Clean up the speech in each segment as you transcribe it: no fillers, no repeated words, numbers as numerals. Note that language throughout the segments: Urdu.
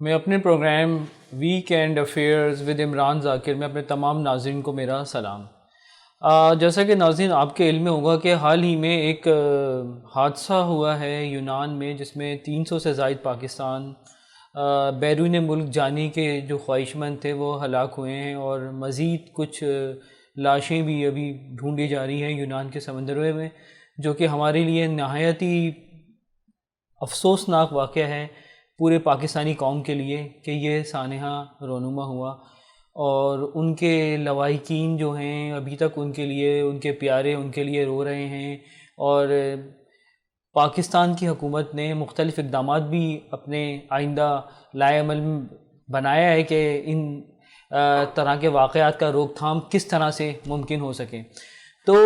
میں اپنے program weekend affairs with Imran Zakir میں اپنے تمام ناظرین کو میرا سلام۔ جیسا کہ ناظرین آپ کے علم میں ہوگا کہ حال ہی میں ایک حادثہ ہوا ہے یونان میں، جس میں 300 سے زائد پاکستان بیرون ملک جانے کے جو خواہش مند تھے وہ ہلاک ہوئے ہیں، اور مزید کچھ لاشیں بھی ابھی ڈھونڈی جا رہی ہیں یونان کے سمندروں میں، جو کہ ہمارے لیے نہایت ہی افسوسناک واقعہ ہے پورے پاکستانی قوم کے لیے کہ یہ سانحہ رونما ہوا، اور ان کے لواحقین جو ہیں ابھی تک ان کے لیے، ان کے پیارے ان کے لیے رو رہے ہیں، اور پاکستان کی حکومت نے مختلف اقدامات بھی اپنے آئندہ لائے عمل بنایا ہے کہ ان طرح کے واقعات کا روک تھام کس طرح سے ممکن ہو سکے۔ تو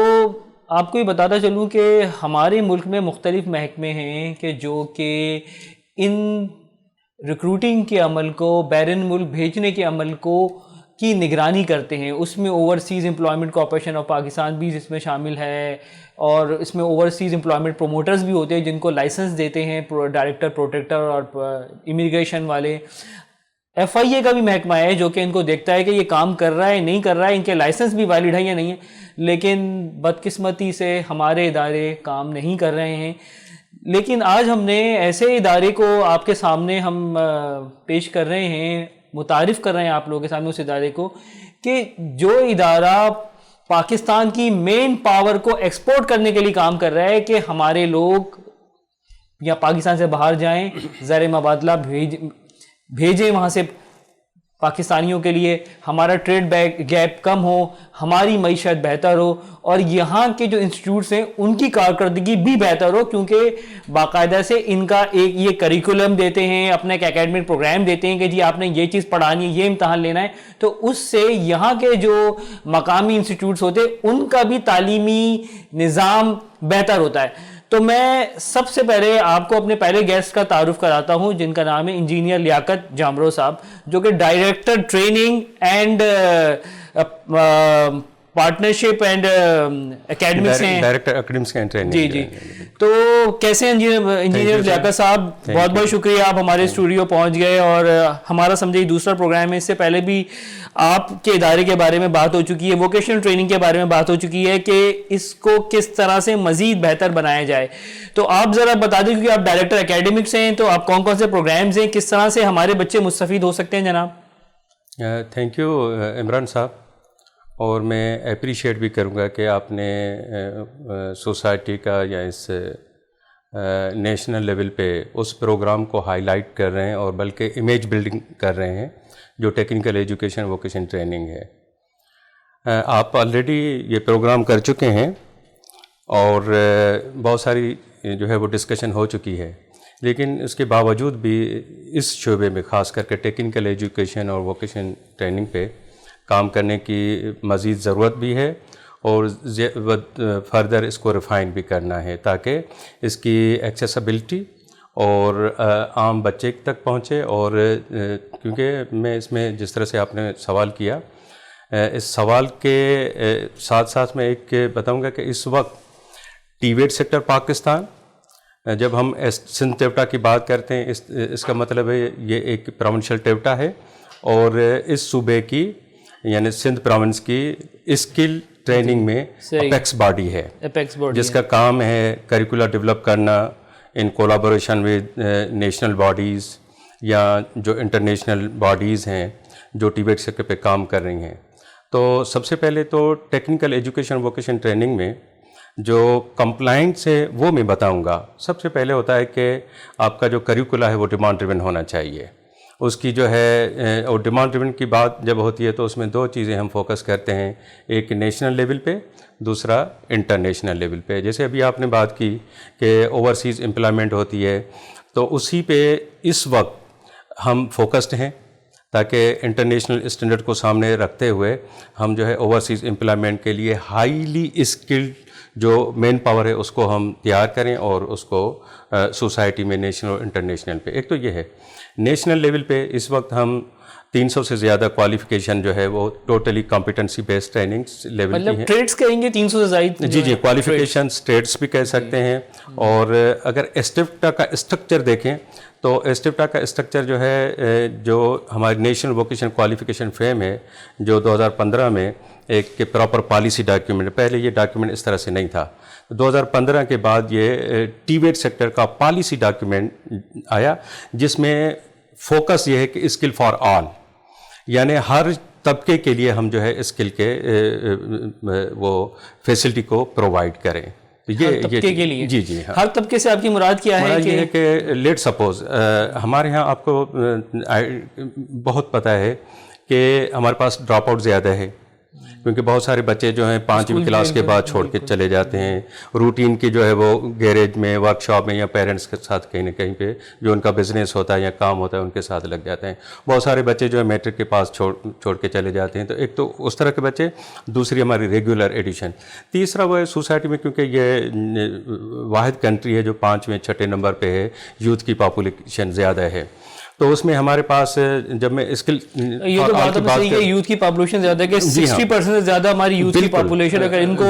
آپ کو یہ بتاتا چلوں کہ ہمارے ملک میں مختلف محکمے ہیں کہ جو کہ ان ریکروٹنگ کے عمل کو، بیرون ملک بھیجنے کے عمل کو کی نگرانی کرتے ہیں۔ اس میں overseas employment corporation of Pakistan بھی اس میں شامل ہے، اور اس میں اوورسیز امپلائمنٹ پروموٹرز بھی ہوتے ہیں جن کو لائسنس دیتے ہیں ڈائریکٹر، پروٹیکٹر اور امیگریشن والے۔ ایف آئی اے کا بھی محکمہ ہے جو کہ ان کو دیکھتا ہے کہ یہ کام کر رہا ہے نہیں کر رہا ہے، ان کے لائسنس بھی ویلڈ ہے یا نہیں ہے، لیکن بدقسمتی سے ہمارے ادارے کام نہیں کر رہے ہیں۔ لیکن آج ہم نے ایسے ادارے کو آپ کے سامنے ہم پیش کر رہے ہیں، متعارف کر رہے ہیں آپ لوگوں کے سامنے اس ادارے کو، کہ جو ادارہ پاکستان کی مین پاور کو ایکسپورٹ کرنے کے لیے کام کر رہا ہے کہ ہمارے لوگ یا پاکستان سے باہر جائیں، زر مبادلہ بھیجیں وہاں سے پاکستانیوں کے لیے، ہمارا ٹریڈ گیپ کم ہو، ہماری معیشت بہتر ہو، اور یہاں کے جو انسٹیٹیوٹس ہیں ان کی کارکردگی بھی بہتر ہو، کیونکہ باقاعدہ سے ان کا ایک یہ کریکولم دیتے ہیں، اپنا ایک اکیڈمک پروگرام دیتے ہیں کہ جی آپ نے یہ چیز پڑھانی ہے، یہ امتحان لینا ہے، تو اس سے یہاں کے جو مقامی انسٹیٹیوٹس ہوتے ہیں ان کا بھی تعلیمی نظام بہتر ہوتا ہے۔ تو میں سب سے پہلے آپ کو اپنے پہلے گیسٹ کا تعارف کراتا ہوں، جن کا نام ہے انجینئر لیاقت جامرو صاحب، جو کہ director training and partnership and academics ہیں، ڈائریکٹر اکیڈمکس اینڈ ٹریننگ۔ جی جی، تو کیسے انجینئر لیاقت صاحب؟ بہت بہت شکریہ، آپ ہمارے اسٹوڈیو پہنچ گئے، اور ہمارا سمجھے دوسرا پروگرام ہے، اس سے پہلے بھی آپ کے ادارے کے بارے میں بات ہو چکی ہے، ووکیشنل ٹریننگ کے بارے میں بات ہو چکی ہے کہ اس کو کس طرح سے مزید بہتر بنایا جائے۔ تو آپ ذرا بتا دیں، کیونکہ آپ ڈائریکٹر اکیڈمکس ہیں، تو آپ کون کون سے پروگرامز ہیں، کس طرح سے ہمارے بچے مستفید ہو سکتے ہیں جناب؟ تھینک یو عمران صاحب، اور میں اپریشیٹ بھی کروں گا کہ آپ نے سوسائٹی کا یا اس نیشنل لیول پہ اس پروگرام کو ہائی لائٹ کر رہے ہیں، اور بلکہ امیج بلڈنگ کر رہے ہیں جو ٹیکنیکل ایجوکیشن ووکیشن ٹریننگ ہے۔ آپ آلریڈی یہ پروگرام کر چکے ہیں، اور بہت ساری جو ہے وہ ڈسکشن ہو چکی ہے، لیکن اس کے باوجود بھی اس شعبے میں خاص کر کے ٹیکنیکل ایجوکیشن اور ووکیشن ٹریننگ پہ کام کرنے کی مزید ضرورت بھی ہے، اور فردر اس کو ریفائن بھی کرنا ہے تاکہ اس کی ایکسیسبلٹی اور عام بچے تک پہنچے۔ اور کیونکہ میں اس میں جس طرح سے آپ نے سوال کیا، اس سوال کے ساتھ ساتھ میں ایک بتاؤں گا کہ اس وقت ٹی ویٹ سیکٹر پاکستان، جب ہم سندھ ٹیوٹا کی بات کرتے ہیں، اس کا مطلب ہے یہ ایک پروونشل ٹیوٹا ہے، اور اس صوبے کی یعنی سندھ پروونس کی اسکل ٹریننگ میں اپیکس باڈی ہے، جس کا کام ہے کریکولر ڈیولپ کرنا ان کولابوریشن ود نیشنل باڈیز یا جو انٹرنیشنل باڈیز ہیں جو ٹی ویٹ سیکٹر پہ کام کر رہی ہیں۔ تو سب سے پہلے تو ٹیکنیکل ایجوکیشن ووکیشن ٹریننگ میں جو کمپلائنٹس ہے وہ میں بتاؤں گا۔ سب سے پہلے ہوتا ہے کہ آپ کا جو کریکولا ہے وہ ڈیمانڈ ڈریون ہونا چاہیے، اس کی جو ہے، اور ڈیمانڈ ڈریون کی بات جب ہوتی ہے تو اس میں دو چیزیں ہم فوکس کرتے ہیں، ایک نیشنل لیول پہ، دوسرا انٹرنیشنل لیول پہ۔ جیسے ابھی آپ نے بات کی کہ اوورسیز امپلائمنٹ ہوتی ہے، تو اسی پہ اس وقت ہم فوکسڈ ہیں تاکہ انٹرنیشنل اسٹینڈرڈ کو سامنے رکھتے ہوئے ہم جو ہے اوورسیز امپلائمنٹ کے لیے ہائیلی اسکلڈ جو مین پاور ہے اس کو ہم تیار کریں اور اس کو سوسائٹی میں نیشنل اور انٹرنیشنل پہ. ایک تو یہ ہے نیشنل لیول پہ اس وقت ہم 300 سے زیادہ کوالیفیکیشن جو ہے وہ totally competency based trainings level کی ہیں. مطلب ٹریڈس کہیں گے 300 سے زائد. جی کوالیفیکیشن ٹریڈس بھی کہہ سکتے ہیں. اور اگر اسٹیپٹا کا اسٹرکچر دیکھیں تو اسٹیپٹا کا اسٹرکچر جو ہے جو ہماری نیشنل ووکیشنل کوالیفیکیشن فریم ہے جو 2015 میں ایک پراپر پالیسی ڈاکیومنٹ، پہلے یہ ڈاکیومنٹ اس طرح سے نہیں تھا. 2015 کے بعد یہ ٹی ویٹ سیکٹر کا پالیسی ڈاکیومنٹ آیا جس میں فوکس یہ ہے کہ اسکل فار آل، یعنی ہر طبقے کے لیے ہم جو ہے اسکل کے وہ فیسلٹی کو پرووائڈ کریں. ہر طبقے کے لیے. جی ہر طبقے سے آپ کی مراد کیا ہے؟ یہ ہے کہ لیٹ سپوز ہمارے یہاں آپ کو بہت پتہ ہے کہ ہمارے پاس ڈراپ آؤٹ زیادہ ہے کیونکہ بہت سارے بچے جو ہیں 5ویں کلاس کے بعد چھوڑ کے چلے جاتے ہیں. روٹین کی جو ہے وہ گیریج میں، ورک شاپ میں یا پیرنٹس کے ساتھ کہیں نہ کہیں پہ جو ان کا بزنس ہوتا ہے یا کام ہوتا ہے ان کے ساتھ لگ جاتے ہیں. بہت سارے بچے جو ہے میٹرک کے پاس چھوڑ کے چلے جاتے ہیں. تو ایک تو اس طرح کے بچے، دوسری ہماری ریگولر ایڈیشن، تیسرا وہ ہے سوسائٹی میں کیونکہ یہ واحد کنٹری ہے جو 5ویں 6 نمبر پہ ہے، یوتھ کی پاپولیشن زیادہ ہے. تو اس میں ہمارے پاس جب میں اسکل یہ تو بات صحیح ہے، یوتھ کی پاپولیشن زیادہ ہے کہ 60% سے زیادہ ہماری یوتھ کی پاپولیشن، اگر ان کو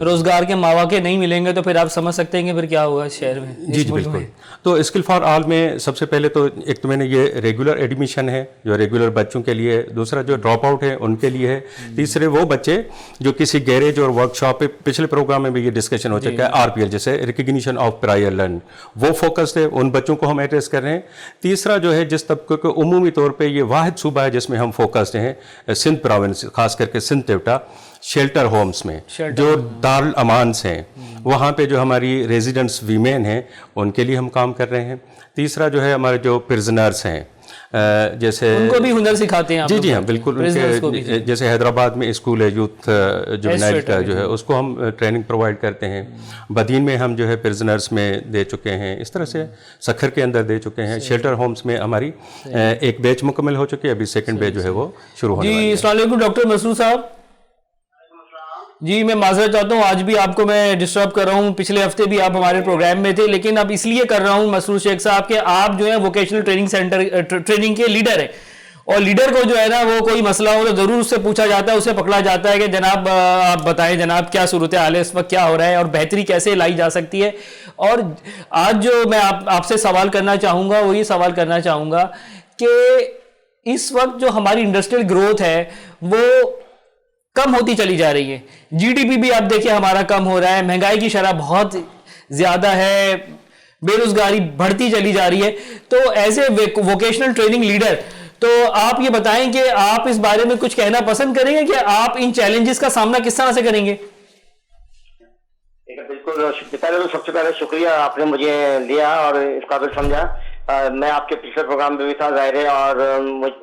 روزگار کے مواقع نہیں ملیں گے تو پھر آپ سمجھ سکتے ہیں کہ پھر کیا ہوگا شہر میں. جی بالکل. تو اسکل فار آل میں سب سے پہلے تو ایک تو میں نے یہ ریگولر ایڈمیشن ہے جو ریگولر بچوں کے لیے، دوسرا جو ڈراپ آؤٹ ہے ان کے لیے ہے، تیسرے وہ بچے جو کسی گیریج اور ورک شاپ پہ، پچھلے پروگرام میں بھی یہ ڈسکشن ہو چکا ہے RPL جیسے ریکگنیشن آف پرائر لرن، وہ فوکسڈ ہے، ان بچوں کو ہم ایڈریس کر رہے ہیں. تیسرا جو ہے جس طبقے کو عمومی طور پہ یہ واحد صوبہ ہے جس میں ہم فوکسڈ ہیں، سندھ پراونس، خاص کر کے سندھ تیوٹا، شیلٹر ہومز میں جو دارالامانس ہیں وہاں پہ جو ہماری ریزیڈنٹس ویمین ہیں ان کے لیے ہم کام کر رہے ہیں. تیسرا جو ہے ہمارے جو پرزنرز ہیں جیسے ان کو بھی ہنر سکھاتے ہیں. جی ہاں بالکل. جیسے حیدرآباد میں اسکول ہے یوتھ جوینائل کا جو ہے اس کو ہم ٹریننگ پرووائڈ کرتے ہیں. بدین میں ہم جو ہے پرزنرز میں دے چکے ہیں، اس طرح سے سکھر کے اندر دے چکے ہیں. شیلٹر ہومز میں ہماری ایک بیچ مکمل ہو چکی ہے، ابھی سیکنڈ بیچ جو ہے وہ شروع ہونے والی ہے. جی السلام علیکم ڈاکٹر مسرور صاحب. جی میں معذرت چاہتا ہوں آج بھی آپ کو میں ڈسٹرب کر رہا ہوں، پچھلے ہفتے بھی آپ ہمارے پروگرام میں تھے، لیکن اب اس لیے کر رہا ہوں مسرور شیخ صاحب کہ آپ جو ہے ووکیشنل ٹریننگ سینٹر ٹریننگ کے لیڈر ہیں، اور لیڈر کو جو ہے نا وہ کوئی مسئلہ ہو تو ضرور اس سے پوچھا جاتا ہے، اسے پکڑا جاتا ہے کہ جناب آپ بتائیں جناب کیا صورتحال ہے اس وقت، کیا ہو رہا ہے اور بہتری کیسے لائی جا سکتی ہے. اور آج جو میں آپ سے سوال کرنا چاہوں گا وہ یہ سوال کرنا چاہوں گا کہ اس وقت جو ہماری انڈسٹریل گروتھ ہے وہ کم ہوتی چلی جا رہی ہے. GDP بھی آپ دیکھیں ہمارا کم ہو رہا ہے، مہنگائی کی شرح بہت زیادہ ہے، بے روزگاری بڑھتی چلی جا رہی ہے. تو as a vocational training leader تو آپ یہ بتائیں کہ آپ اس بارے میں کچھ کہنا پسند کریں گے کہ آپ ان چیلنجز کا سامنا کس طرح سے کریں گے؟ بالکل. پہلے تو سب سے پہلے شکریہ آپ نے مجھے لیا اور اس قابل سمجھا. میں آپ کے پچھلے پروگرام میں بھی تھا ظاہر ہے، اور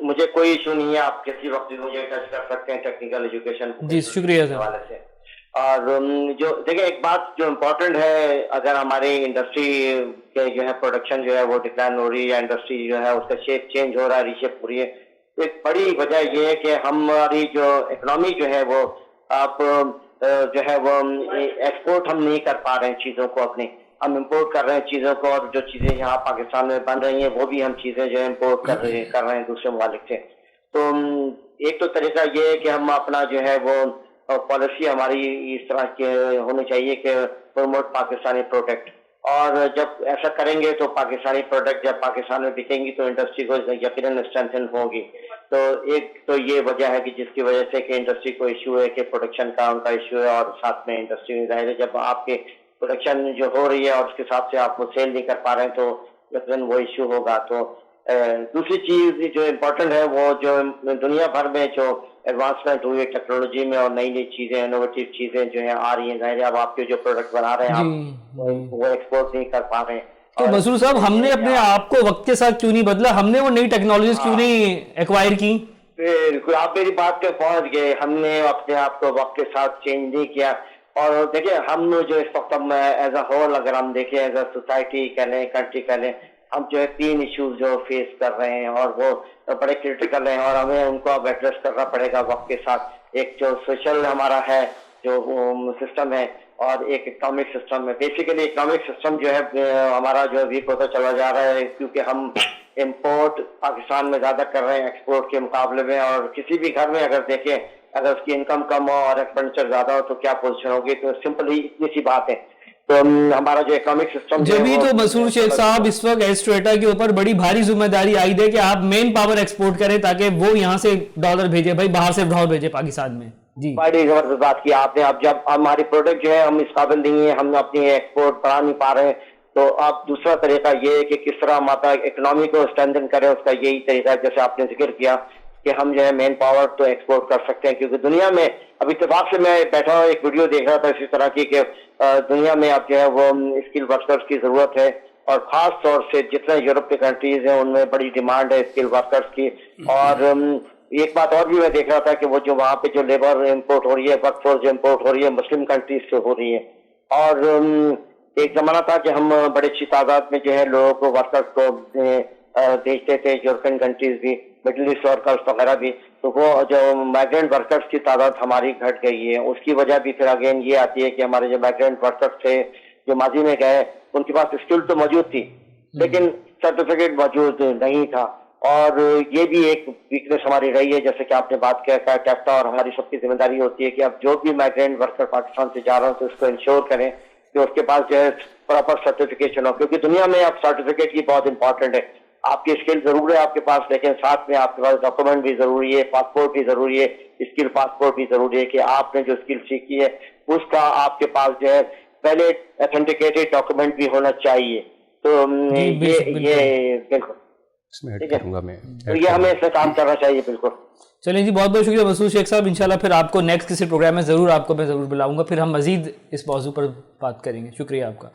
مجھے کوئی ایشو نہیں ہے، آپ کسی وقت بھی مجھے ٹچ کر سکتے ہیں ٹیکنیکل ایجوکیشن جی شکریہ حوالے سے. اور جو دیکھیں ایک بات جو امپورٹنٹ ہے، اگر ہماری انڈسٹری کے جو ہے پروڈکشن جو ہے وہ ڈکلائن ہو رہی ہے یا انڈسٹری جو ہے اس کا شیپ چینج ہو رہا ہے، ریشیپ ہو رہی ہے، تو ایک بڑی وجہ یہ ہے کہ ہماری جو اکنامی جو ہے وہ آپ جو ہے وہ ایکسپورٹ ہم نہیں کر پا رہے ہیں چیزوں کو اپنی، ہم امپورٹ کر رہے ہیں چیزوں کو، اور جو چیزیں یہاں پاکستان میں بن رہی ہیں وہ بھی ہم چیزیں جو ہے امپورٹ کر رہے ہیں دوسرے ممالک سے. تو ایک تو طریقہ یہ ہے کہ ہم اپنا جو ہے وہ پالیسی ہماری اس طرح کے ہونی چاہیے کہ پروموٹ پاکستانی پروڈکٹ، اور جب ایسا کریں گے تو پاکستانی پروڈکٹ جب پاکستان میں بکیں گی تو انڈسٹری کو یقیناً اسٹرینتھن ہوگی. تو ایک تو یہ وجہ ہے کہ جس کی وجہ سے کہ انڈسٹری کو ایشو ہے کہ پروڈکشن کا ان کا ایشو ہے، اور ساتھ میں انڈسٹری میں ظاہر ہے جب آپ کے پروڈکشن جو ہو رہی ہے اور اس کے حساب سے آپ وہ سیل نہیں کر پا رہے ہیں تو یقیناً وہ ایشو ہوگا. تو دوسری چیز جو امپورٹنٹ ہے وہ جو دنیا بھر میں جو ایڈوانسمنٹ ہوئی ہے ٹیکنالوجی میں اور نئی نئی چیزیں انوویٹیو چیزیں جو ہیں آ رہی ہیں، ظاہر ہے اب آپ کے جو پروڈکٹ بنا رہے ہیں آپ وہ ایکسپورٹ نہیں کر پا رہے ہیں. تو مسرور صاحب ہم نے اپنے آپ کو وقت کے ساتھ کیوں نہیں بدلا، ہم نے وہ نئی ٹیکنالوجیز کیوں نہیں ایکوائر کی؟ بالکل آپ میری بات پہ پہنچ گئے، ہم نے اپنے آپ کو وقت کے ساتھ چینج نہیں کیا. اور دیکھیں ہم جو اس وقت ہم ایز اے ہول اگر ہم دیکھیں ایز اے سوسائٹی کہہ لیں کنٹری کہہ لیں، ہم جو ہے 3 ایشوز جو فیس کر رہے ہیں اور وہ بڑے کرٹیکل ہیں اور ہمیں ان کو اب ایڈریس کرنا پڑے گا وقت کے ساتھ. ایک جو سوشل ہمارا ہے جو سسٹم ہے اور ایک اکنامک سسٹم ہے. بیسیکلی اکنامک سسٹم جو ہے ہمارا جو ویک ہوتا چلا جا رہا ہے, کیونکہ ہم امپورٹ پاکستان میں زیادہ کر رہے ہیں ایکسپورٹ کے مقابلے میں, اور کسی بھی گھر میں اگر دیکھیں اگر اس کی انکم کم ہو اور ایکسپینڈیچر زیادہ ہو تو کیا پوزیشن ہوگی. تو سمپل ہی اتنی سی بات ہے. تو ہمارا جو اکنامک سسٹم جبھی تو مسرور شیخ صاحب اس وقت ایسٹریٹا کے اوپر بڑی بھاری ذمہ داری عائد ہے کہ آپ مین پاور ایکسپورٹ کریں تاکہ وہ یہاں سے ڈالر بھیجے, بھائی باہر سے ڈالر بھیجے پاکستان میں. جی بڑی زبردست بات کی آپ نے. اب جب ہماری پروڈکٹ جو ہے ہم اس قابل نہیں ہے, ہم اپنی ایکسپورٹ بڑھا نہیں پا رہے ہیں, تو اب دوسرا طریقہ یہ ہے کہ کس طرح ہمارا اکنامی کو اسٹرینتھن کرے. اس کا یہی طریقہ ہے جیسے آپ نے ذکر کیا کہ ہم جو ہے مین پاور تو ایکسپورٹ کر سکتے ہیں, کیونکہ دنیا میں اب اتفاق سے میں بیٹھا ہوں ایک ویڈیو دیکھ رہا تھا اسی طرح کی کہ دنیا میں اب جو ہے وہ اسکل ورکرز کی ضرورت ہے, اور خاص طور سے جتنے یورپ کے کنٹریز ہیں ان میں بڑی ڈیمانڈ ہے اسکل ورکرز کی. اور ایک بات اور بھی میں دیکھ رہا تھا کہ وہ جو وہاں پہ جو لیبر امپورٹ ہو رہی ہے, ورک فورس جو امپورٹ ہو رہی ہے مسلم کنٹریز سے ہو رہی ہے. اور ایک زمانہ تھا کہ ہم بڑی اچھی تعداد میں جو ہے لوگوں کو ورکرز کو بھیجتے تھے, یورپین کنٹریز بھی, مڈل ایسٹ ورکرز وغیرہ بھی. تو وہ جو مائیگرینٹ ورکرز کی تعداد ہماری گھٹ گئی ہے. اس کی وجہ بھی پھر اگین یہ آتی ہے کہ ہمارے جو مائیگرینٹ ورکرز تھے جو ماضی میں گئے ان کے پاس اسکل تو موجود تھی لیکن سرٹیفکیٹ موجود نہیں تھا. اور یہ بھی ایک ویکنیس ہماری رہی ہے, جیسے کہ آپ نے بات کیا کیپٹا, اور ہماری سب کی ذمہ داری ہوتی ہے کہ اب جو بھی مائیگرینٹ ورکر پاکستان سے جا رہا ہوں تو اس کو انشور کریں کہ اس کے پاس جو ہے پراپر سرٹیفکیشن ہو, کیونکہ دنیا میں اب سرٹیفکیٹ کی بہت امپورٹنٹ ہے. آپ کی اسکل ضرور ہے آپ کے پاس, لیکن ساتھ میں آپ کے پاس ڈاکومنٹ بھی ضروری ہے, پاسپورٹ بھی ضروری ہے, اسکل پاسپورٹ بھی ضروری ہے کہ آپ نے جو اسکل سیکھی ہے اس کا آپ کے پاس جو ہے پہلے اتھینٹیکیٹڈ ڈاکومنٹ بھی ہونا چاہیے. تو یہ بالکل تو یہ ہمیں اس میں کام کرنا چاہیے. بالکل چلیں جی, بہت بہت شکریہ مسرور شیخ صاحب. انشاءاللہ پھر آپ کو نیکسٹ کسی پروگرام میں ضرور آپ کو میں ضرور بلاؤں گا, پھر ہم مزید اس موضوع پر بات کریں گے. شکریہ آپ کا.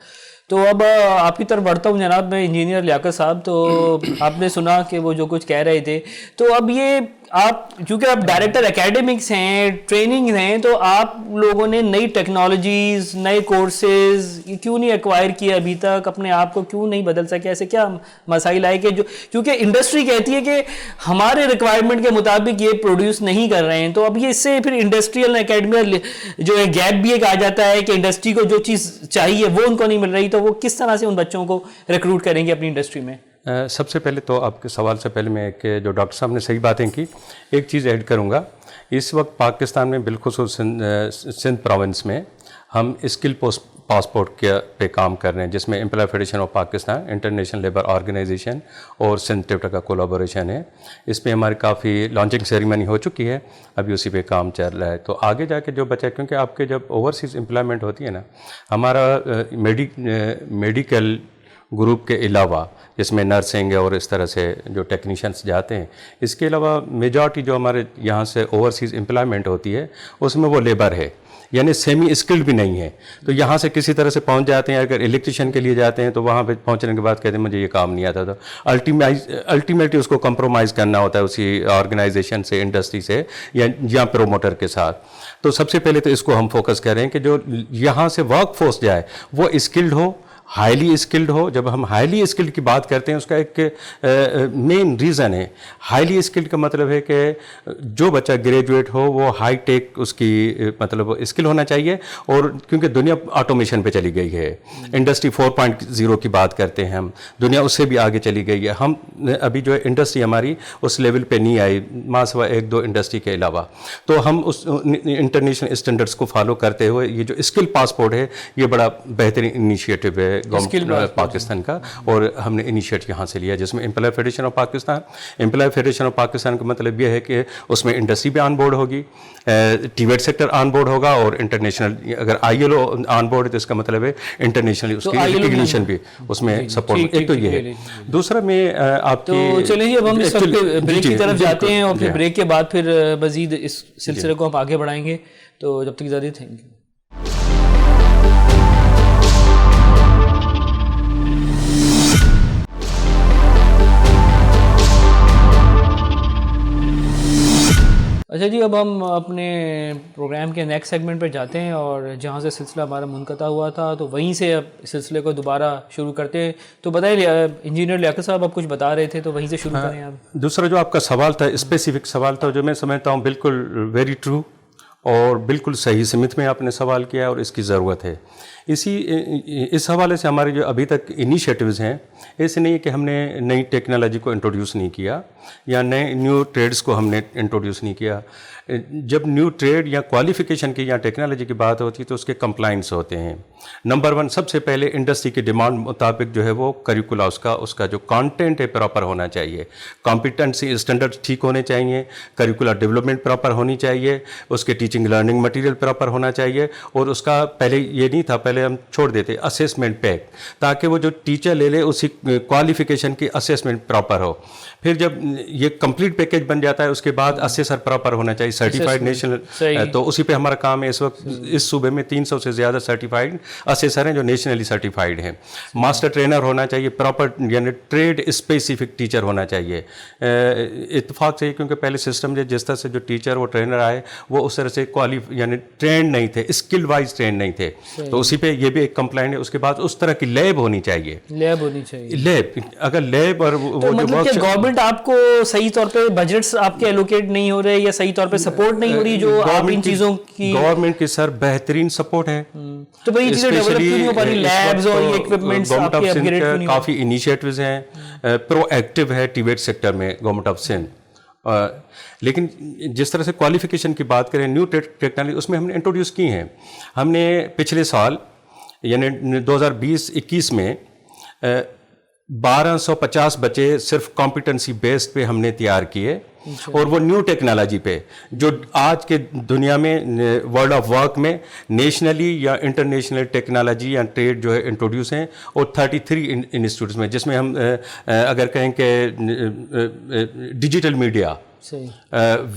تو اب آپ کی طرف بڑھتا ہوں جناب میں, انجینئر لیاقت صاحب. تو آپ نے سنا کہ وہ جو کچھ کہہ رہے تھے, تو اب یہ آپ چونکہ آپ ڈائریکٹر اکیڈمکس ہیں, ٹریننگ ہیں, تو آپ لوگوں نے نئی ٹیکنالوجیز, نئے کورسز یہ کیوں نہیں ایکوائر کیے ابھی تک, اپنے آپ کو کیوں نہیں بدل سکے؟ ایسے کیا مسائل آئے کہ جو کیونکہ انڈسٹری کہتی ہے کہ ہمارے ریکوائرمنٹ کے مطابق یہ پروڈیوس نہیں کر رہے ہیں, تو اب یہ اس سے پھر انڈسٹریل اکیڈمی جو ہے گیپ بھی ایک آ جاتا ہے کہ انڈسٹری کو جو چیز چاہیے وہ ان کو نہیں مل رہی, تو وہ کس طرح سے ان بچوں کو ریکروٹ کریں گے اپنی انڈسٹری میں؟ سب سے پہلے تو آپ کے سوال سے پہلے میں کہ جو ڈاکٹر صاحب نے صحیح باتیں کی, ایک چیز ایڈ کروں گا. اس وقت پاکستان میں بالخصوص سندھ پروونس میں ہم اسکل پاسپورٹ کے پہ کام کر رہے ہیں, جس میں Employee Federation of Pakistan, International Labour Organization اور سندھ ٹیپٹا کا کولابوریشن ہے. اس میں ہماری کافی لانچنگ سیریمنی ہو چکی ہے, ابھی اسی پہ کام چل رہا ہے. تو آگے جا کے جو بچہ, کیونکہ آپ کے جب اوورسیز امپلائمنٹ ہوتی ہے نا, ہمارا میڈیکل گروپ کے علاوہ جس میں نرسنگ اور اس طرح سے جو ٹیکنیشینس جاتے ہیں, اس کے علاوہ میجارٹی جو ہمارے یہاں سے اوورسیز امپلائمنٹ ہوتی ہے اس میں وہ لیبر ہے, یعنی سیمی اسکلڈ بھی نہیں ہے. تو یہاں سے کسی طرح سے پہنچ جاتے ہیں, اگر الیکٹریشین کے لیے جاتے ہیں تو وہاں پہ پہنچنے کے بعد کہتے ہیں مجھے یہ کام نہیں آتا. تو الٹیمیٹلی اس کو کمپرومائز کرنا ہوتا ہے اسی آرگنائزیشن سے, انڈسٹری سے یا پروموٹر کے ساتھ. تو سب سے پہلے تو اس کو ہم فوکس کریں کہ جو یہاں سے ورک فورس جائے وہ اسکلڈ ہو, ہائیلی اسکلڈ ہو. جب ہم ہائیلی اسکلڈ کی بات کرتے ہیں اس کا ایک مین ریزن ہے, ہائیلی اسکلڈ کا مطلب ہے کہ جو بچہ گریجویٹ ہو وہ ہائی ٹیک اس کی مطلب اسکل ہونا چاہیے. اور کیونکہ دنیا آٹومیشن پہ چلی گئی ہے, انڈسٹری 4.0 کی بات کرتے ہیں ہم, دنیا اس سے بھی آگے چلی گئی ہے. ہم ابھی جو ہے انڈسٹری ہماری اس لیول پہ نہیں آئی, ماں سوا ایک دو انڈسٹری کے علاوہ. تو ہم اس انٹرنیشنل اسٹینڈرڈس کو فالو کرتے ہوئے یہ جو اسکل پاسپورٹ ہے یہ بڑا بہترین انیشیٹو ہے گورنمنٹ پاکستان کا, اور ہم نے انیشیٹ یہاں سے لیا, جس میں Employee Federation of Pakistan. Employee Federation of Pakistan کا مطلب یہ ہے کہ اس میں انڈسٹری بھی آن بورڈ ہوگی, ٹیویٹ سیکٹر آن بورڈ ہوگا, اور انٹرنیشنل اگر ILO آن بورڈ ہے تو اس کا مطلب ہے انٹرنیشنلی اس کی ریکگنیشن بھی اس میں سپورٹ. ایک تو یہ ہے. دوسرا میں آپ تو چلیں جی اب ہم اس وقت بریک کی طرف جاتے ہیں, اور پھر بریک کے بعد پھر مزید اس سلسلے کو ہم آگے بڑھائیں گے. تو جب تک اجازت تھینک یو. اچھا جی, اب ہم اپنے پروگرام کے نیکسٹ سیگمنٹ پہ جاتے ہیں, اور جہاں سے سلسلہ ہمارا منقطع ہوا تھا تو وہیں سے اب سلسلے کو دوبارہ شروع کرتے ہیں. تو بتائیں انجینئر لیاقت صاحب, آپ کچھ بتا رہے تھے تو وہیں سے شروع کریں آپ. دوسرا جو آپ کا سوال تھا, اسپیسیفک سوال تھا, جو میں سمجھتا ہوں بالکل ویری ٹرو اور بالکل صحیح سمت میں آپ نے سوال کیا اور اس کی ضرورت ہے. اس حوالے سے ہمارے جو ابھی تک انیشیٹوز ہیں، ایسے نہیں ہے کہ ہم نے نئی ٹیکنالوجی کو انٹروڈیوس نہیں کیا یا نیو ٹریڈز کو ہم نے انٹروڈیوس نہیں کیا. جب نیو ٹریڈ یا کوالیفیکیشن کی یا ٹیکنالوجی کی بات ہوتی ہے تو اس کے کمپلائنس ہوتے ہیں. نمبر 1 سب سے پہلے انڈسٹری کی ڈیمانڈ مطابق جو ہے وہ کریکولا اس کا جو کانٹینٹ ہے پراپر ہونا چاہیے، کمپیٹنسی اسٹینڈرڈ ٹھیک ہونے چاہیے، کریکولا ڈیولپمنٹ پراپر ہونی چاہیے، اس کے ٹیچنگ لرننگ مٹیریل پراپر ہونا چاہیے. اور اس کا پہلے یہ نہیں تھا، پہلے ہم چھوڑ دیتے اسیسمنٹ پیک، تاکہ وہ جو ٹیچر لے اسی کوالیفیکیشن کی اسیسمنٹ پراپر ہو. پھر جب یہ کمپلیٹ پیکیج بن جاتا ہے اس کے بعد اسیسر پراپر ہونا چاہیے، سرٹیفائڈ نیشنل. تو اسی پہ ہمارا کام ہے. اس وقت اس صوبے میں 300 سے زیادہ سرٹیفائڈ اسیسر ہیں جو نیشنلی سرٹیفائڈ ہیں. ماسٹر ٹرینر ہونا چاہیے پراپر، یعنی ٹریڈ اسپیسیفک ٹیچر ہونا چاہیے. اتفاق سے کیونکہ پہلے سسٹم جس طرح سے جو ٹیچر وہ ٹرینر آئے وہ اس طرح سے یعنی ٹرینڈ نہیں تھے، اسکل وائز ٹرینڈ نہیں تھے. تو اسی پہ یہ بھی ایک کمپلائنٹ ہے. اس کے بعد اس طرح کی لیب ہونی چاہیے. لیب اگر لیب اور وہ جو گورنمنٹ آپ کو صحیح طور پہ بجٹس آپ کے ایلوکیٹ نہیں ہو رہے یا صحیح طور پہ سپورٹ نہیں ہو رہی جو آپ ان چیزوں کی؟ گورنمنٹ کی سر بہترین سپورٹ ہے. تو بھئی یہ چیزیں ڈیولپ کیوں نہیں ہو پا رہی؟ لیبز اور یہ ایکوپمنٹس آپ کے اپ گریڈ کیوں نہیں ہو؟ کافی انیشیٹوز ہیں، پرو ایکٹیو ہے ٹیویٹ سیکٹر میں گورنمنٹ آف سندھ. لیکن جس طرح سے کوالیفیکیشن کی بات کریں، نیو ٹیکنالوجی اس میں ہم نے انٹروڈیوس کی ہیں. ہم نے پچھلے سال یعنی 2020-21 میں 1250 بچے صرف کمپیٹنسی بیسڈ پہ ہم نے تیار کیے. اور وہ نیو ٹیکنالوجی پہ جو آج کے دنیا میں ورلڈ آف ورک میں نیشنلی یا انٹرنیشنل ٹیکنالوجی یا ٹریڈ جو ہے انٹروڈیوس ہیں. اور 33 انسٹیٹیوٹس میں، جس میں ہم اگر کہیں کہ digital media,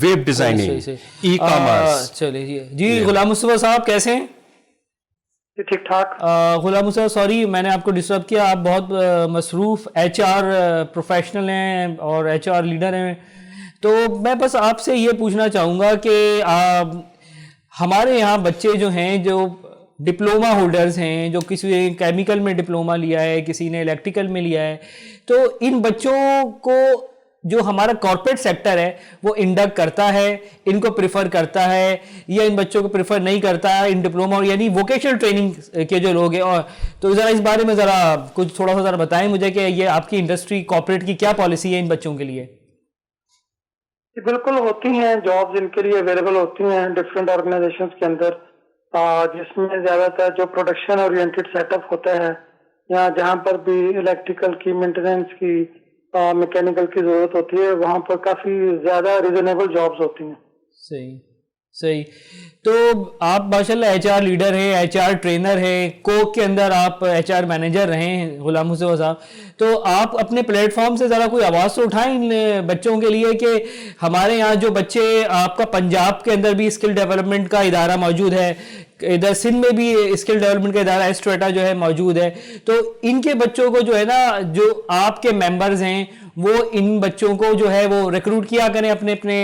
web designing, e commerce. چلیے جی غلام مصطفیٰ صاحب کیسے ہیں؟ ٹھیک ٹھاک. غلام مصطفیٰ سوری میں نے آپ کو ڈسٹرب کیا، آپ بہت مصروف ایچ آر پروفیشنل ہیں اور ایچ آر لیڈر ہیں. تو میں بس آپ سے یہ پوچھنا چاہوں گا کہ ہمارے یہاں بچے جو ہیں جو ڈپلوما ہولڈرز ہیں، جو کسی نے کیمیکل میں ڈپلوما لیا ہے، کسی نے الیکٹریکل میں لیا ہے، تو ان بچوں کو جو ہمارا کارپوریٹ سیکٹر ہے وہ انڈکٹ کرتا ہے، ان کو پریفر کرتا ہے یا ان بچوں کو پریفر نہیں کرتا ان ڈپلوما یعنی ووکیشنل ٹریننگ کے جو لوگ ہیں؟ اور تو ذرا اس بارے میں ذرا کچھ تھوڑا سا ذرا بتائیں مجھے کہ یہ آپ کی انڈسٹری کارپوریٹ کی کیا پالیسی ہے ان بچوں کے لیے؟ بالکل ہوتی ہیں جابز ان کے لیے اویلیبل ہوتی ہیں ڈفرینٹ آرگنائزیشنز کے اندر، جس میں زیادہ تر جو پروڈکشن اورینٹڈ سیٹ اپ ہوتا ہے یا جہاں پر بھی الیکٹریکل کی مینٹیننس کی میکینیکل کی ضرورت ہوتی ہے وہاں پر کافی زیادہ ریزنیبل جابز ہوتی ہیں. صحیح. تو آپ ماشاءاللہ ایچ آر لیڈر ہیں، ایچ آر ٹرینر ہیں، کوک کے اندر آپ ایچ آر مینیجر رہے ہیں غلام مصطفیٰ صاحب. تو آپ اپنے پلیٹ فارم سے ذرا کوئی آواز تو اٹھائیں ان بچوں کے لیے کہ ہمارے یہاں جو بچے، آپ کا پنجاب کے اندر بھی اسکل ڈیولپمنٹ کا ادارہ موجود ہے، ادھر سندھ میں بھی اسکل ڈیولپمنٹ کا ادارہ اسٹریٹا جو ہے موجود ہے. تو ان کے بچوں کو جو ہے نا، جو آپ کے ممبرز ہیں وہ ان بچوں کو جو ہے وہ ریکروٹ کیا کریں اپنے اپنے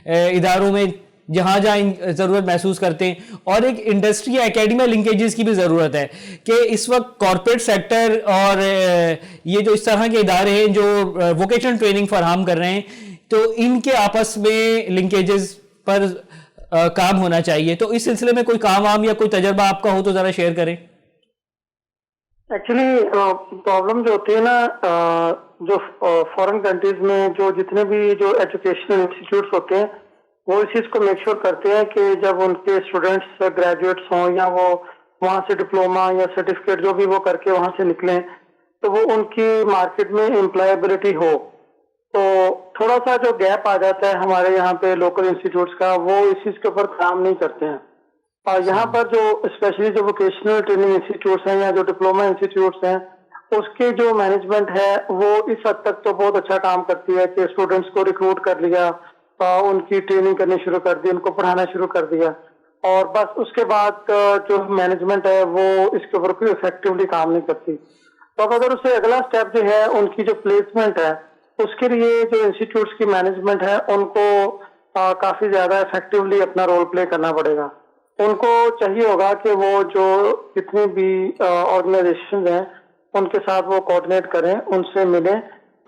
اداروں میں جہاں جہاں ضرورت محسوس کرتے ہیں. اور ایک انڈسٹری اکیڈمیا لنکیجز کی بھی ضرورت ہے کہ اس وقت کارپوریٹ سیکٹر اور یہ جو اس طرح کے ادارے ہیں جو ووکیشنل ٹریننگ فراہم کر رہے ہیں تو ان کے آپس میں لنکیجز پر کام ہونا چاہیے. تو اس سلسلے میں کوئی کام وام یا کوئی تجربہ آپ کا ہو تو ذرا شیئر کریں. ایکچولی پرابلم جو ہوتی ہے نا، جو فورن کنٹریز میں جو جتنے بھی جو ایجوکیشنل انسٹیٹیوٹس ہوتے ہیں وہ اس چیز کو میک شور کرتے ہیں کہ جب ان کے اسٹوڈینٹس گریجویٹس ہوں یا وہ وہاں سے ڈپلوما یا سرٹیفکیٹ جو بھی وہ کر کے وہاں سے نکلیں تو وہ ان کی مارکیٹ میں امپلائبلٹی ہو. تو تھوڑا سا جو گیپ آ جاتا ہے ہمارے یہاں پہ لوکل انسٹیٹیوٹس کا، وہ اس چیز کے اوپر کام نہیں کرتے ہیں. اور یہاں پر جو اسپیشلی جو ووکیشنل ٹریننگ انسٹیٹیوٹس ہیں یا جو ڈپلوما انسٹیٹیوٹس ہیں اس کے جو مینجمنٹ ہے وہ اس حد تک تو بہت اچھا کام کرتی ہے کہ اسٹوڈینٹس کو ریکروٹ کر لیا، ان کی ٹریننگ کرنی شروع کر دی، ان کو پڑھانا شروع کر دیا، اور بس اس کے بعد جو مینجمنٹ ہے وہ اس کے اوپر کوئی افیکٹولی کام نہیں کرتی. تو اب اگر اسے اگلا اسٹیپ جو ہے ان کی جو پلیسمنٹ ہے اس کے لیے جو انسٹیٹیوٹس کی مینجمنٹ ہے ان کو کافی زیادہ افیکٹولی اپنا رول پلے کرنا پڑے گا. ان کو چاہیے ہوگا کہ وہ جو جتنی بھی آرگنائزیشن ہیں ان کے ساتھ وہ کوآرڈینیٹ کریں، ان سے ملیں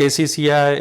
KCCI,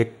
1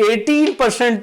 18%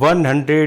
100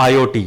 IoT,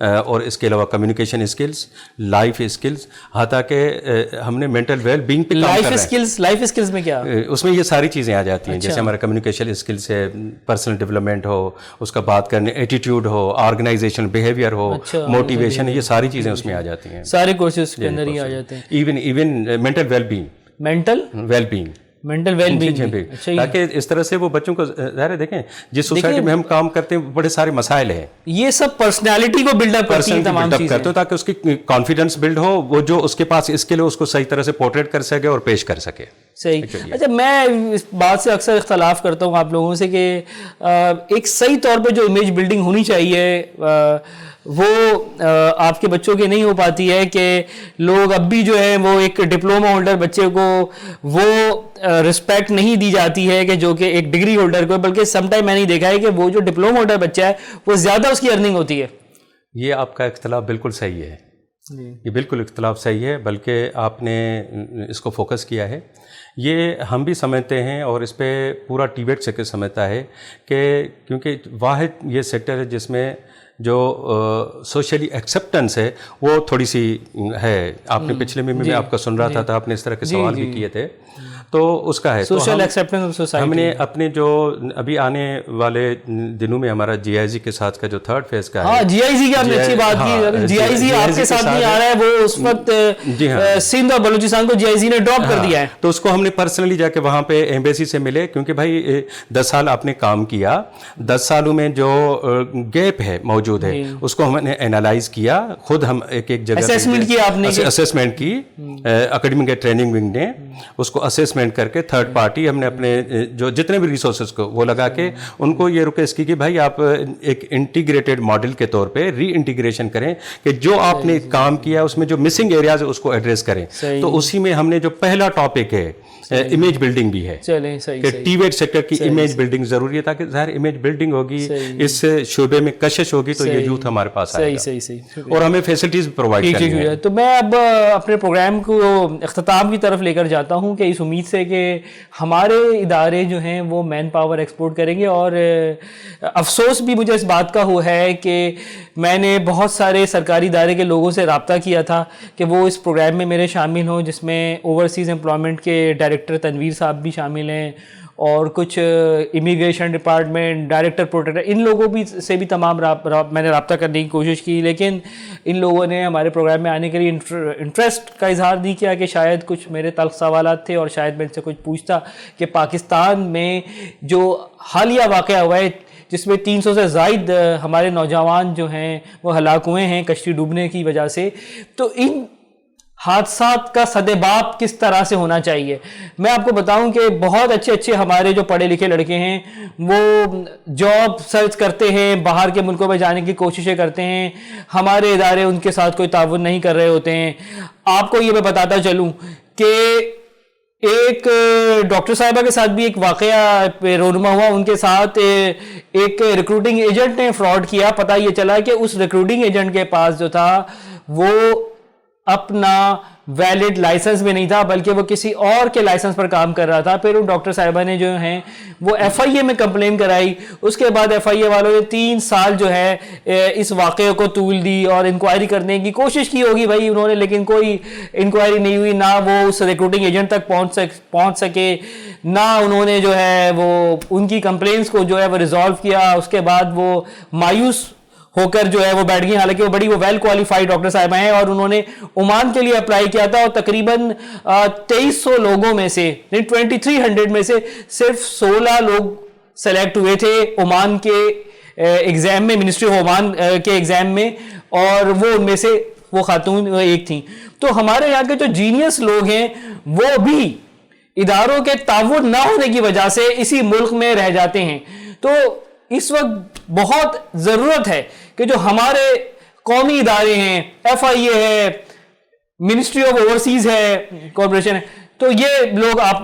اور اس کے علاوہ کمیونیکیشن اسکلس, لائف اسکلس, حتیٰ کہ ہم نے مینٹل ویل بینگ پہ کام کر رہے ہیں. لائف اسکلز میں کیا؟ اس میں یہ ساری چیزیں آ جاتی ہیں, جیسے ہمارا کمیونیکیشن اسکلس ہے, پرسنل ڈیولپمنٹ ہو, اس کا بات کرنے ایٹیٹیوڈ ہو, آرگنائزیشن بیہیویئر ہو, موٹیویشن, یہ ساری چیزیں اس میں آ جاتی ہیں. سارے کورسز کے اندر ہی آ جاتے ہیں. ایون مینٹل ویل بینگ, تاکہ اس طرح سے وہ بچوں کو ظاہر ہے. دیکھیں جس سوسائٹی میں ہم کام کرتے ہیں بڑے سارے مسائل ہیں, یہ سب پرسنالٹی کو بلڈ اپ کرتی ہیں, تمام چیزیں کرتے ہو تاکہ اس کی کانفیڈنس بلڈ ہو, وہ جو اس کے پاس اسکل ہو اس کو صحیح طرح سے پورٹریٹ کر سکے اور پیش کر سکے. صحیح. اچھا, میں اس بات سے اکثر اختلاف کرتا ہوں آپ لوگوں سے کہ ایک صحیح طور پہ جو امیج بلڈنگ ہونی چاہیے وہ آپ کے بچوں کے نہیں ہو پاتی ہے, کہ لوگ اب بھی جو ہے وہ ایک ڈپلوما ہولڈر بچے کو وہ رسپیکٹ نہیں دی جاتی ہے کہ جو کہ ایک ڈگری ہولڈر کو, بلکہ سم ٹائم میں نے دیکھا ہے کہ وہ جو ڈپلوما ہولڈر بچہ ہے وہ زیادہ اس کی ارننگ ہوتی ہے. یہ آپ کا اختلاف بالکل صحیح ہے, یہ بالکل اختلاف صحیح ہے, بلکہ آپ نے اس کو فوکس کیا ہے. یہ ہم بھی سمجھتے ہیں اور اس پہ پورا ٹیبیٹ سیکٹر سمجھتا ہے کہ کیونکہ واحد یہ سیکٹر ہے جس میں جو سوشلی ایکسیپٹنس ہے وہ تھوڑی سی ہے. آپ نے پچھلے میں آپ کا سن رہا تھا, آپ نے اس طرح کے سوال بھی کیے تھے, تو اس کا ہے سوشل ایکسیپٹنس آف سوسائٹی. ہم نے اپنے جو ابھی آنے والے دنوں میں ہمارا جی آئی زی کے ساتھ کا جو تھرڈ فیز کا ہے, ہاں جی آئی زی کی آپ نے اچھی بات کی. جی آئی زی آپ کے ساتھ نہیں آ رہا ہے, وہ اس وقت سندھ اور بلوچستان کو جی آئی زی نے ڈراپ کر دیا ہے, تو اس کو ہم نے پرسنلی جا کے وہاں پہ ایمبیسی سے ملے, کیونکہ بھائی 10 سال آپ نے کام کیا, 10 سالوں میں جو گیپ ہے موجود ہے اس کو ہم نے اینالائز کیا, خود ہم ایک جگہ اسیسمنٹ کی, آپ نے اسیسمنٹ کی, اکیڈمک ٹریننگ ونگ نے اس کو اسیسمنٹ کر کے تھرڈ پارٹی ہم نے اپنے جو جتنے بھی ریسورسز کو وہ لگا کے ان کو یہ ریکویسٹ کی کہ بھائی آپ ایک انٹیگریٹڈ ماڈل کے طور پہ ری انٹیگریشن کریں, کہ جو آپ نے کام کیا اس میں جو مسنگ ایریاز ہے اس کو ایڈریس کریں. تو اسی میں ہم نے جو پہلا ٹاپک ہے امیج بلڈنگ بھی ہے, کہ ٹی ویٹ سیکٹر کی امیج بلڈنگ ضروری ہے, تاکہ ظاہر امیج بلڈنگ ہوگی, اس شعبے میں کشش ہوگی تو یہ یوتھ ہمارے پاس آئے گا اور ہمیں فیسلٹیز پرووائڈ کرنی ہے. تو میں اب اپنے پروگرام کو اختتام کی طرف لے کر جاتا ہوں, کہ اس امید سے کہ ہمارے ادارے جو ہیں وہ مین پاور ایکسپورٹ کریں گے. اور افسوس بھی مجھے اس بات کا ہوا ہے کہ میں نے بہت سارے سرکاری ادارے کے لوگوں سے رابطہ کیا تھا کہ وہ اس پروگرام میں میرے شامل ہوں, جس میں اوورسیز امپلائمنٹ کے ڈائریکٹر تنویر صاحب بھی شامل ہیں, اور کچھ امیگریشن ڈپارٹمنٹ ڈائریکٹر پروٹیکٹر, ان لوگوں بھی سے بھی تمام میں نے رابطہ کرنے کی کوشش کی, لیکن ان لوگوں نے ہمارے پروگرام میں آنے کے لیے انٹرسٹ کا اظہار نہیں کیا, کہ شاید کچھ میرے تلخ سوالات تھے اور شاید میں ان سے کچھ پوچھتا کہ پاکستان میں جو حالیہ واقعہ ہوا ہے جس میں 300 سے زائد ہمارے نوجوان جو ہیں وہ ہلاک ہوئے ہیں کشتی ڈوبنے کی وجہ سے, تو ان حادثات کا سدباب کس طرح سے ہونا چاہیے. میں آپ کو بتاؤں کہ بہت اچھے ہمارے جو پڑھے لکھے لڑکے ہیں وہ جاب سرچ کرتے ہیں, باہر کے ملکوں میں جانے کی کوششیں کرتے ہیں, ہمارے ادارے ان کے ساتھ کوئی تعاون نہیں کر رہے ہوتے ہیں. آپ کو یہ میں بتاتا چلوں کہ ایک ڈاکٹر صاحبہ کے ساتھ بھی ایک واقعہ رونما ہوا, ان کے ساتھ ایک ریکروٹنگ ایجنٹ نے فراڈ کیا. پتہ یہ چلا کہ اس ریکروٹنگ ایجنٹ کے پاس جو تھا وہ اپنا ویلڈ لائسنس بھی نہیں تھا, بلکہ وہ کسی اور کے لائسنس پر کام کر رہا تھا. پھر ان ڈاکٹر صاحبہ نے جو ہیں وہ ایف آئی اے میں کمپلین کرائی, اس کے بعد ایف آئی اے والوں نے 3 سال جو ہے اس واقعے کو طول دی اور انکوائری کرنے کی کوشش کی ہوگی بھائی انہوں نے, لیکن کوئی انکوائری نہیں ہوئی, نہ وہ اس ریکروٹنگ ایجنٹ تک پہنچ سکے, نہ انہوں نے جو ہے وہ ان کی کمپلینس کو جو ہے وہ ریزالو کیا. اس کے بعد وہ مایوس ہو کر جو ہے وہ بیٹھ گئی, حالانکہ وہ بڑی ویل کوالیفائڈ ڈاکٹر صاحبہ ہیں, اور انہوں نے عمان کے لیے اپلائی کیا تھا, اور تقریباً 2300 لوگوں میں سے 2300 میں سے صرف 16 لوگ سلیکٹ ہوئے تھے عمان کے ایگزام میں, منسٹری آف عمان کے ایگزام میں, اور وہ ان میں سے وہ خاتون ایک تھیں. تو ہمارے یہاں کے جو جینیس لوگ ہیں وہ بھی اداروں کے تعاون نہ ہونے کی وجہ سے اسی ملک میں رہ جاتے ہیں. تو اس وقت بہت ضرورت ہے کہ جو ہمارے قومی ادارے ہیں, ایف آئی اے ہے, منسٹری آف اوورسیز ہے, کارپوریشن ہے, تو یہ لوگ آپ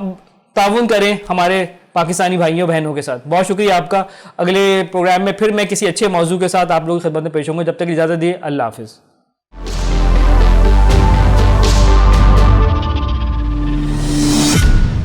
تعاون کریں ہمارے پاکستانی بھائیوں بہنوں کے ساتھ. بہت شکریہ آپ کا. اگلے پروگرام میں پھر میں کسی اچھے موضوع کے ساتھ آپ لوگوں کی خدمت میں پیش ہوں گا. جب تک اجازت دیے, اللہ حافظ.